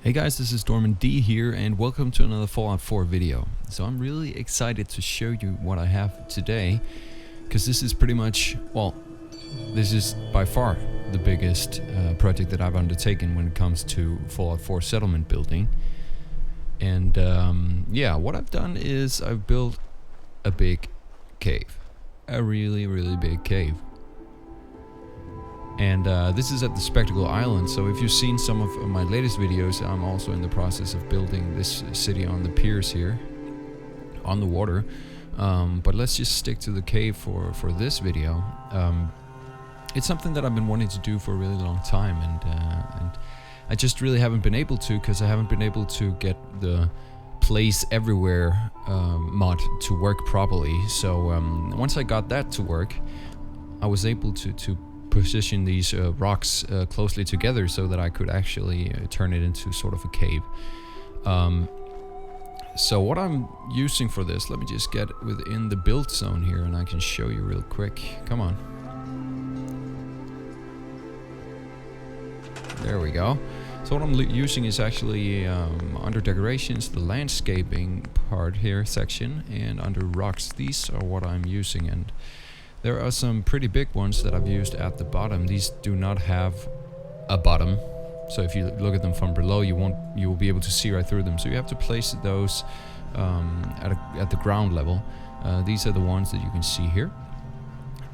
Hey guys, this is Dorman D here and welcome to another Fallout 4 video. So I'm really excited to show you what I have today, because this is pretty much, well, this is by far the biggest project that I've undertaken when it comes to Fallout 4 settlement building. And yeah, what I've done is I've built a big cave, a really big cave. And this is at the Spectacle Island, so if you've seen some of my latest videos, I'm also in the process of building this city on the piers here, on the water. But let's just stick to the cave for this video. It's something that I've been wanting to do for a really long time, and I just really haven't been able to, because I haven't been able to get the place everywhere mod to work properly. So once I got that to work, I was able to position these rocks closely together so that I could actually turn it into sort of a cave. So what I'm using for this, let me just get within the build zone here and I can show you real quick. Come on. There we go. So what I'm using is actually under decorations, the landscaping part here section, and under rocks, these are what I'm using. And there are some pretty big ones that I've used at the bottom. These do not have a bottom, so if you look at them from below, you will be able to see right through them. So you have to place those at the ground level. These are the ones that you can see here.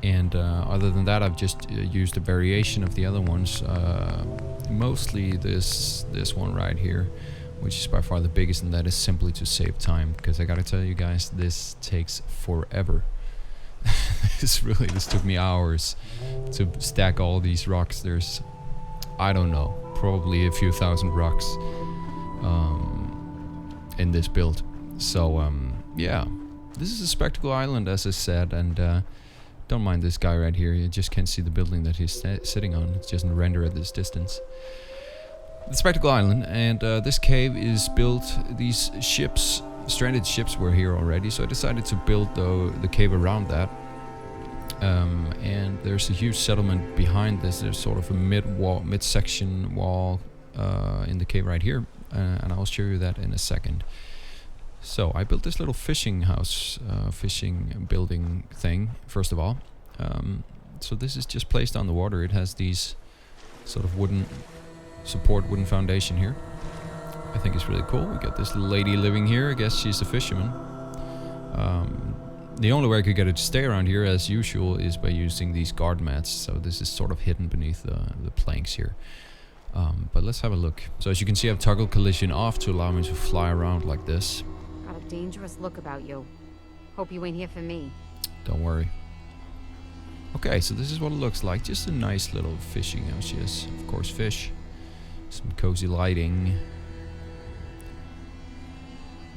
And other than that, I've just used a variation of the other ones. Mostly this one right here, which is by far the biggest, and that is simply to save time. Because I gotta tell you guys, this takes forever. This took me hours to stack all these rocks. There's, I don't know, probably a few thousand rocks in this build. So yeah, this is a Spectacle Island, as I said, and don't mind this guy right here. You just can't see the building that he's sitting on. It's just a render at this distance. The Spectacle Island, and this cave is built. These ships, stranded ships, were here already, so I decided to build the cave around that. And there's a huge settlement behind this. There's sort of a mid-section wall in the cave right here, and I'll show you that in a second. So I built this little fishing house, fishing building thing, first of all. So this is just placed on the water. It has these sort of wooden foundation here. I think it's really cool. We got this lady living here. I guess she's a fisherman. The only way I could get it to stay around here, as usual, is by using these guard mats. So this is sort of hidden beneath the planks here. But let's have a look. So as you can see, I've toggled collision off to allow me to fly around like this. Got a dangerous look about you. Hope you ain't here for me. Don't worry. Okay, so this is what it looks like. Just a nice little fishing house. Yes, of course, fish. Some cozy lighting.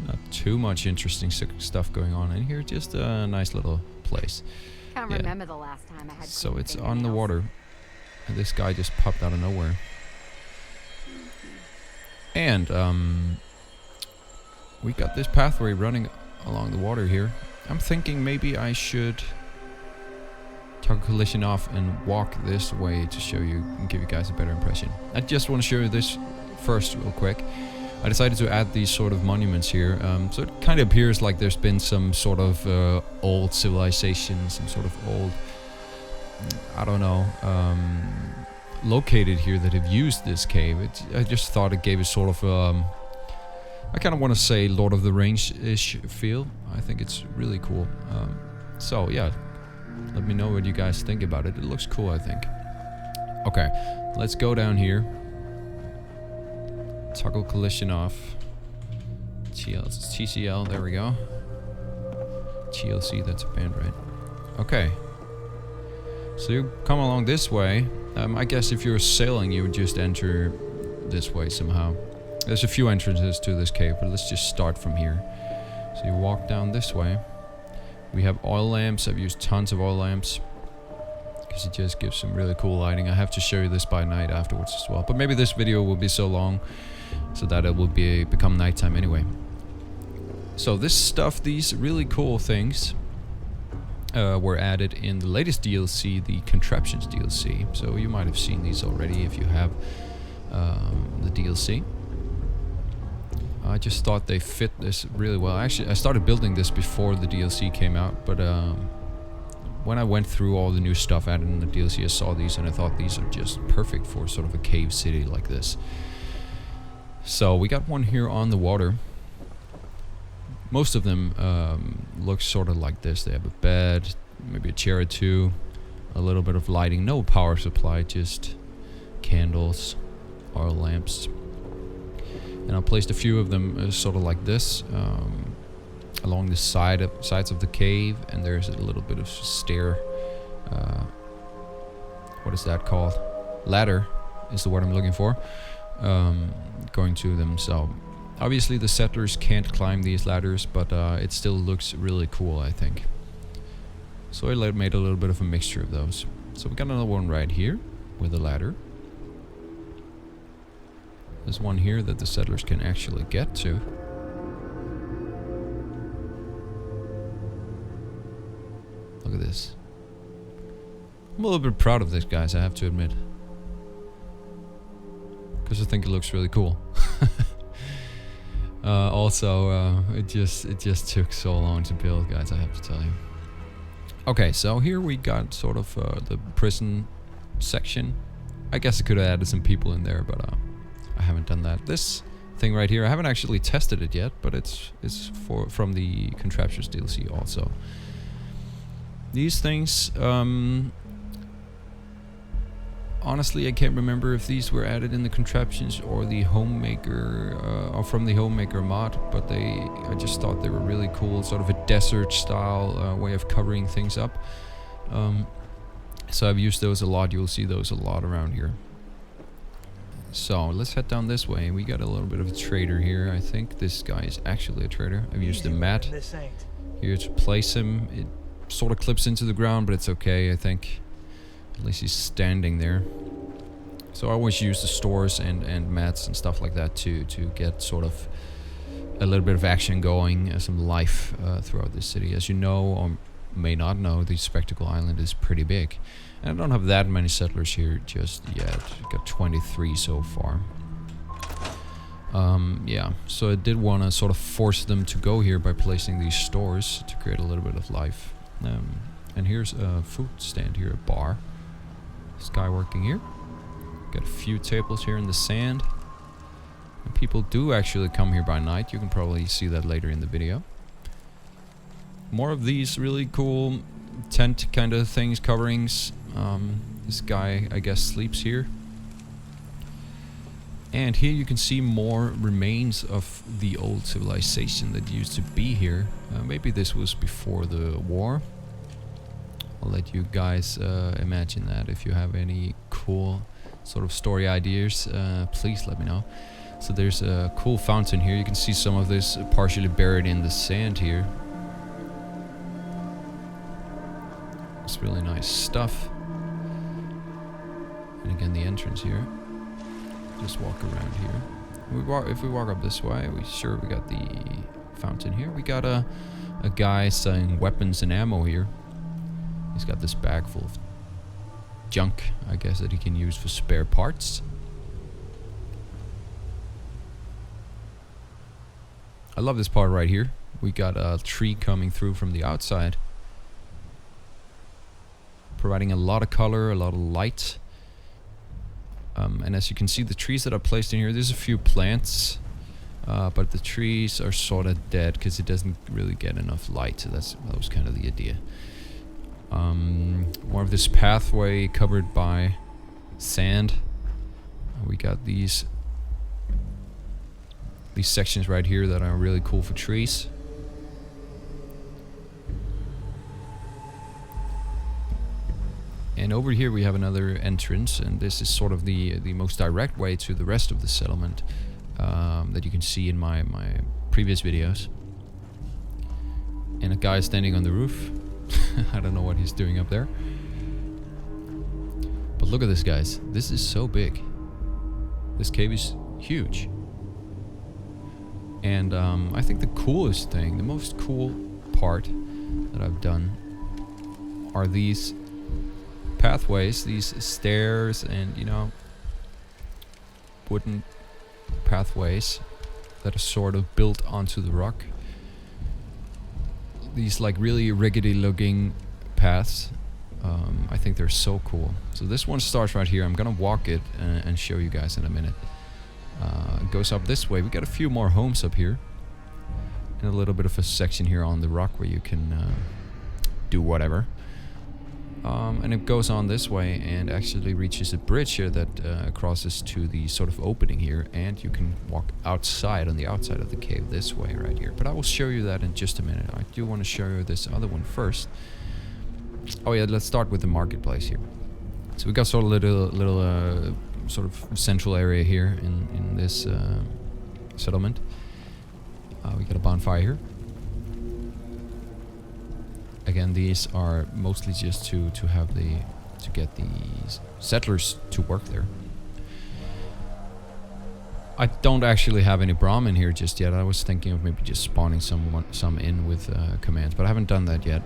Not too much interesting stuff going on in here, just a nice little place. Can't remember the last time I had. So it's on the water, and this guy just popped out of nowhere. And we got this pathway running along the water here. I'm thinking maybe I should toggle collision off and walk this way to show you and give you guys a better impression. I just want to show you this first real quick. I decided to add these sort of monuments here, so it kind of appears like there's been some sort of old civilization, some sort of old, I don't know, located here that have used this cave. I just thought it gave a sort of, I kind of want to say Lord of the Rings-ish feel. I think it's really cool. So yeah, let me know what you guys think about it. It looks cool, I think. Okay, let's go down here. Toggle collision off. TCL, there we go. TLC, that's a band, right? Okay. So you come along this way. I guess if you're sailing, you would just enter this way somehow. There's a few entrances to this cave, but let's just start from here. So you walk down this way. We have oil lamps. I've used tons of oil lamps, because it just gives some really cool lighting. I have to show you this by night afterwards as well. But maybe this video will be so long so that it will become nighttime anyway. So this stuff, these really cool things, were added in the latest DLC, the Contraptions DLC. So you might have seen these already if you have the DLC. I just thought they fit this really well. Actually, I started building this before the DLC came out, but when I went through all the new stuff added in the DLC, I saw these and I thought these are just perfect for sort of a cave city like this. So we got one here on the water. Most of them look sort of like this. They have a bed, maybe a chair or two, a little bit of lighting, no power supply, just candles, oil lamps. And I placed a few of them sort of like this, along the sides of the cave, and there's a little bit of stair. What is that called? Ladder is the word I'm looking for. Going to them. So obviously the settlers can't climb these ladders, but it still looks really cool, I think. So I made a little bit of a mixture of those. So we got another one right here with a ladder. There's one here that the settlers can actually get to. Look at this. I'm a little bit proud of this, guys, I have to admit. Because I think it looks really cool. Also, it just took so long to build, guys, I have to tell you. Okay, so here we got sort of the prison section. I guess I could have added some people in there, but I haven't done that. This thing right here, I haven't actually tested it yet, but it's from the Contraptions DLC also. These things, honestly, I can't remember if these were added in the Contraptions or the Homemaker, or from the Homemaker mod, but I just thought they were really cool, sort of a desert style way of covering things up. So I've used those a lot. You'll see those a lot around here. So let's head down this way. We got a little bit of a trader here. I think this guy is actually a trader. I've used the mat here to place him. It sort of clips into the ground, but it's okay, I think. At least he's standing there. So I always use the stores and mats and stuff like that to get sort of a little bit of action going, some life throughout this city. As you know, or may not know, the Spectacle Island is pretty big. And I don't have that many settlers here just yet. I got 23 so far. Yeah, so I did want to sort of force them to go here by placing these stores to create a little bit of life. And here's a food stand here, a bar. This guy working here. Got a few tables here in the sand. And people do actually come here by night. You can probably see that later in the video. More of these really cool tent kind of things, coverings. This guy, I guess, sleeps here. And here you can see more remains of the old civilization that used to be here. Maybe this was before the war. I'll let you guys imagine that. If you have any cool sort of story ideas, please let me know. So there's a cool fountain here. You can see some of this partially buried in the sand here. It's really nice stuff. And again, the entrance here. Just walk around here. If we walk up this way, we got the fountain here. We got a guy selling weapons and ammo here. He's got this bag full of junk, I guess, that he can use for spare parts. I love this part right here. We got a tree coming through from the outside, providing a lot of color, a lot of light. And as you can see, the trees that are placed in here, there's a few plants, but the trees are sort of dead because it doesn't really get enough light. So that was kind of the idea. More of this pathway covered by sand. We got these sections right here that are really cool for trees. And over here we have another entrance, and this is sort of the most direct way to the rest of the settlement that you can see in my previous videos. And a guy standing on the roof. I don't know what he's doing up there. But look at this, guys. This is so big. This cave is huge. And I think the coolest thing, the most cool part that I've done are these pathways, these stairs, and wooden pathways that are sort of built onto the rock. These like really rickety looking paths. I think they're so cool. So this one starts right here. I'm gonna walk it and show you guys in a minute. It goes up this way. We got a few more homes up here. And a little bit of a section here on the rock where you can do whatever. And it goes on this way and actually reaches a bridge here that crosses to the sort of opening here, and you can walk outside on the outside of the cave this way right here. But I will show you that in just a minute. I do want to show you this other one first. Oh yeah, let's start with the marketplace here. So we got sort of little sort of central area here in this settlement. We got a bonfire here. Again, these are mostly just to get the settlers to work there. I don't actually have any Brahmin here just yet. I was thinking of maybe just spawning some in with commands, but I haven't done that yet.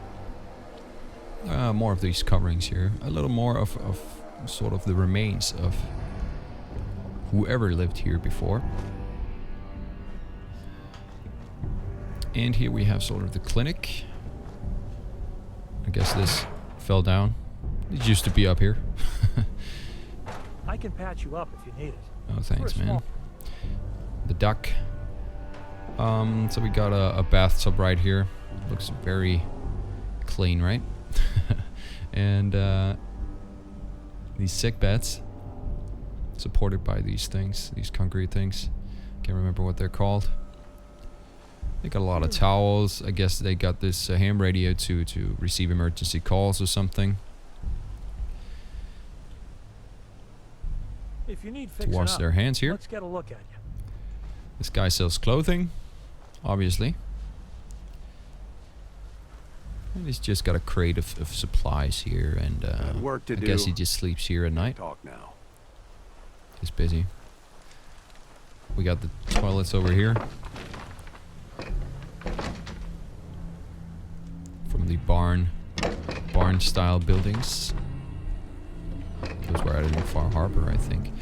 More of these coverings here. A little more of sort of the remains of whoever lived here before. And here we have sort of the clinic. I guess this fell down. It used to be up here. I can patch you up if you need it. Oh, thanks, man. The duck. So we got a bathtub right here. Looks very clean, right? And these sick beds, supported by these things, these concrete things. Can't remember what they're called. They got a lot of towels. I guess they got this ham radio to receive emergency calls or something. If you need to wash their hands here. Let's get a look at you. This guy sells clothing, obviously. And he's just got a crate of supplies here, and work to I do. guess he just sleeps here at night. Talk now. He's busy. We got the toilets over here. From the barn style buildings. Those were out in Far Harbor, I think.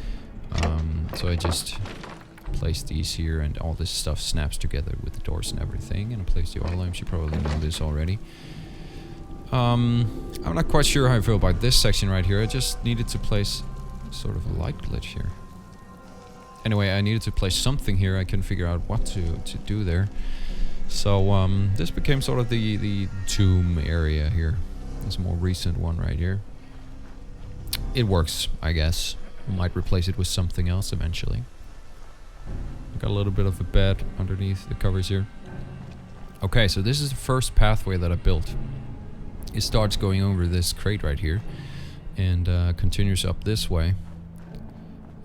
So I just placed these here, and all this stuff snaps together with the doors and everything. And I placed the oil lamps. You probably know this already. I'm not quite sure how I feel about this section right here. I just needed to place sort of a light glitch here. Anyway, I needed to place something here. I couldn't figure out what to do there. So this became sort of the tomb area here. This more recent one right here. It works, I guess. I might replace it with something else eventually. Got a little bit of a bed underneath the covers here. Okay, so this is the first pathway that I built. It starts going over this crate right here and continues up this way.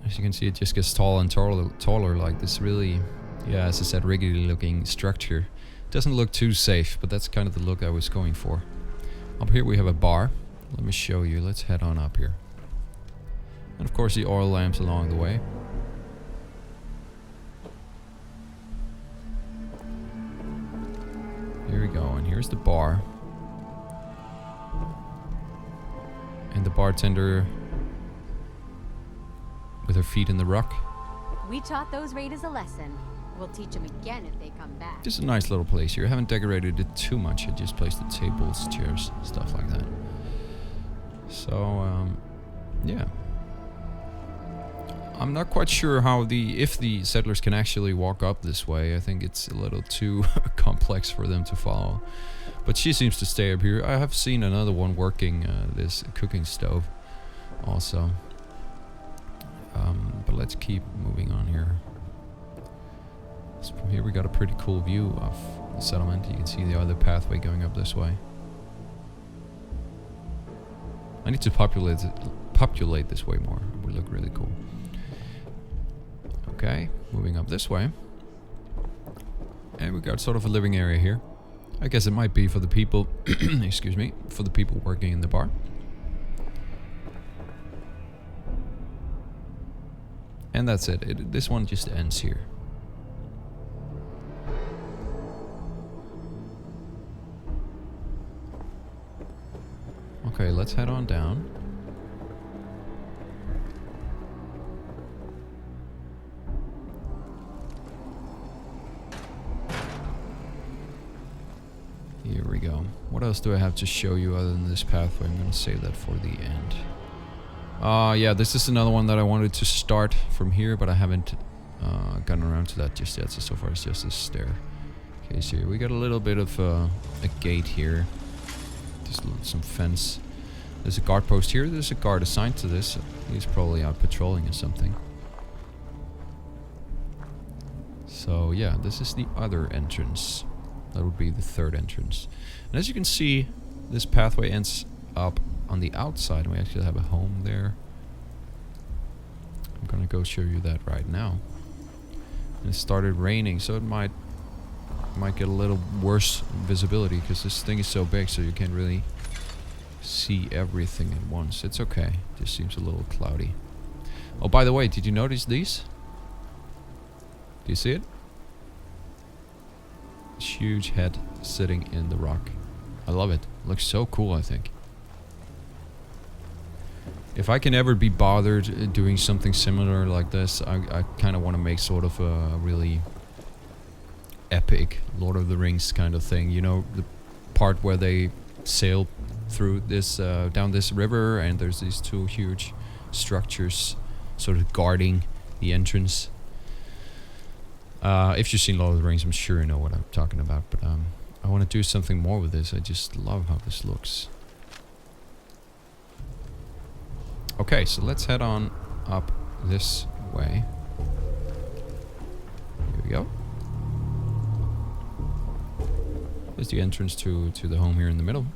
As you can see, it just gets taller and taller, like this really, yeah, as I said, rickety looking structure. Doesn't look too safe, but that's kind of the look I was going for. Up here we have a bar. Let me show you. Let's head on up here. And of course the oil lamps along the way. Here we go, and here's the bar. And the bartender with her feet in the rock. We taught those raiders a lesson. We'll teach them again if they come back. Just a nice little place here. I haven't decorated it too much. I just placed the tables, chairs, stuff like that. So, yeah. I'm not quite sure how if the settlers can actually walk up this way. I think it's a little too complex for them to follow. But she seems to stay up here. I have seen another one working this cooking stove also. But let's keep moving on here. So from here we got a pretty cool view of the settlement. You can see the other pathway going up this way. I need to populate this way more. It would look really cool. Okay, moving up this way. And we got sort of a living area here. I guess it might be for the people, excuse me, for the people working in the bar. And that's it. This one just ends here. Okay, let's head on down. What else do I have to show you other than this pathway? I'm gonna save that for the end. Yeah, this is another one that I wanted to start from here, but I haven't gotten around to that just yet. So far it's just a staircase here. We got a little bit of a gate here. Just some fence. There's a guard post here. There's a guard assigned to this. He's probably out patrolling or something. So yeah, this is the other entrance. That would be the third entrance. And as you can see, this pathway ends up on the outside. We actually have a home there. I'm gonna go show you that right now. And it started raining, so it might get a little worse visibility because this thing is so big, so you can't really see everything at once. It's okay. Just seems a little cloudy. Oh, by the way, did you notice these? Do you see it? Huge head sitting in the rock. I love it. Looks so cool, I think. If I can ever be bothered doing something similar like this, I kind of want to make sort of a really epic Lord of the Rings kind of thing. You know, the part where they sail through this down this river, and there's these two huge structures sort of guarding the entrance. If you've seen Lord of the Rings, I'm sure you know what I'm talking about, but I want to do something more with this. I just love how this looks. Okay, so let's head on up this way. Here we go. There's the entrance to the home here in the middle.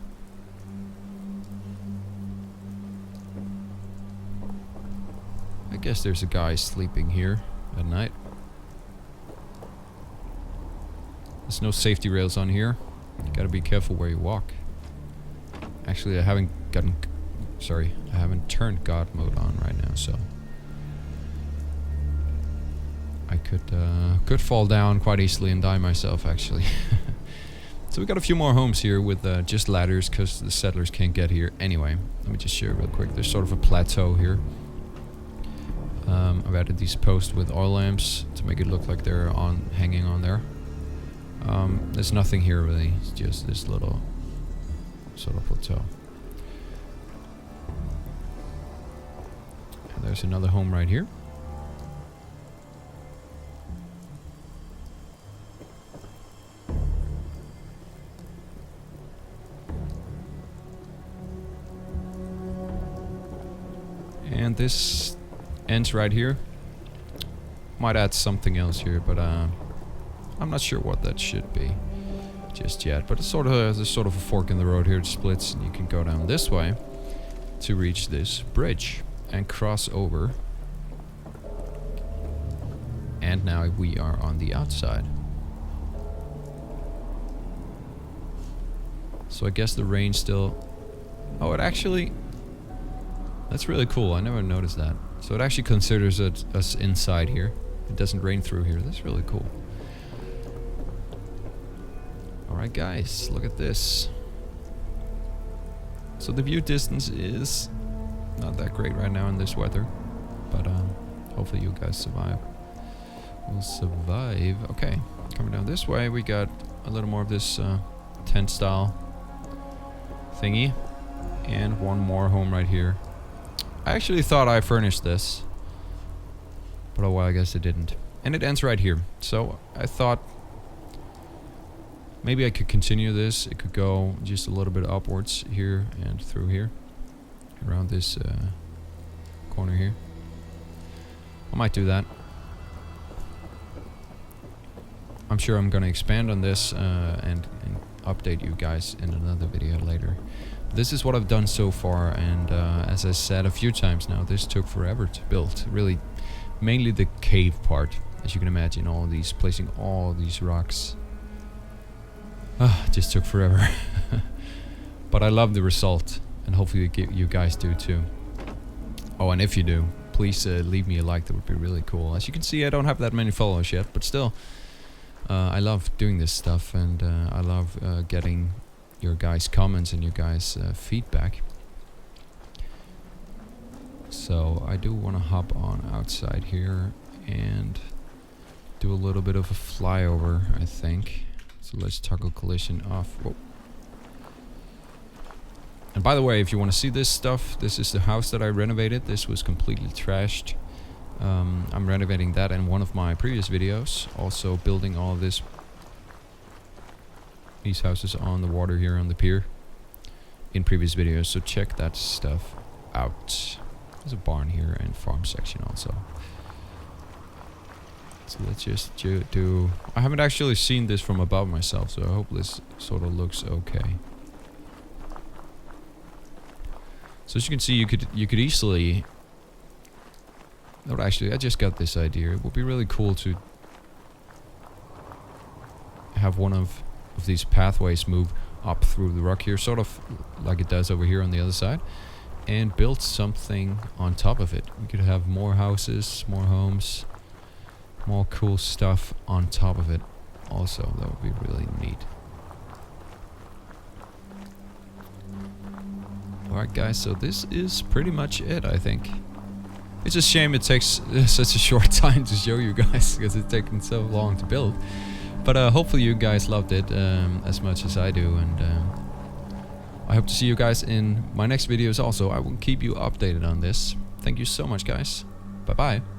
I guess there's a guy sleeping here at night. There's no safety rails on here. You gotta be careful where you walk. Actually, I haven't turned God mode on right now, so I could fall down quite easily and die myself, actually. So we got a few more homes here with just ladders because the settlers can't get here anyway. Let me just share real quick. There's sort of a plateau here. I've added these posts with oil lamps to make it look like they're hanging on there. There's nothing here really. It's just this little sort of plateau. And there's another home right here. And this ends right here. Might add something else here, but I'm not sure what that should be just yet. But it's sort of there's sort of a fork in the road here. It splits, and you can go down this way to reach this bridge and cross over. And now we are on the outside. So I guess the rain still... Oh, it actually... That's really cool. I never noticed that. So it actually considers us inside here. It doesn't rain through here. That's really cool. Alright guys, look at this. So the view distance is not that great right now in this weather. But hopefully you guys survive. We'll survive. Okay, coming down this way we got a little more of this tent style thingy. And one more home right here. I actually thought I furnished this, but oh well, I guess it didn't. And it ends right here. So I thought maybe I could continue this. It could go just a little bit upwards here and through here, around this corner here. I might do that. I'm sure I'm gonna expand on this and update you guys in another video later. This is what I've done so far, and as I said a few times now, this took forever to build. Really, mainly the cave part, as you can imagine. Placing all these rocks. Just took forever. But I love the result, and hopefully you guys do too. Oh, and if you do, please leave me a like. That would be really cool. As you can see, I don't have that many followers yet, but still, I love doing this stuff, and I love getting your guys' comments and your guys' feedback. So I do want to hop on outside here and do a little bit of a flyover, I think. So let's toggle collision off. Whoa. And by the way, if you want to see this stuff, this is the house that I renovated. This was completely trashed. I'm renovating that in one of my previous videos. Also building all these houses on the water here on the pier in previous videos. So check that stuff out. There's a barn here and farm section also. So let's just do... I haven't actually seen this from above myself, so I hope this sort of looks okay. So as you can see, you could easily... No, actually, I just got this idea. It would be really cool to have one of these pathways move up through the rock here, sort of like it does over here on the other side, and build something on top of it. We could have more houses, more homes, more cool stuff on top of it. Also, that would be really neat. Alright guys, so this is pretty much it, I think. It's a shame it takes such a short time to show you guys, because it's taken so long to build. But hopefully you guys loved it as much as I do, and I hope to see you guys in my next videos also. I will keep you updated on this. Thank you so much guys. Bye bye.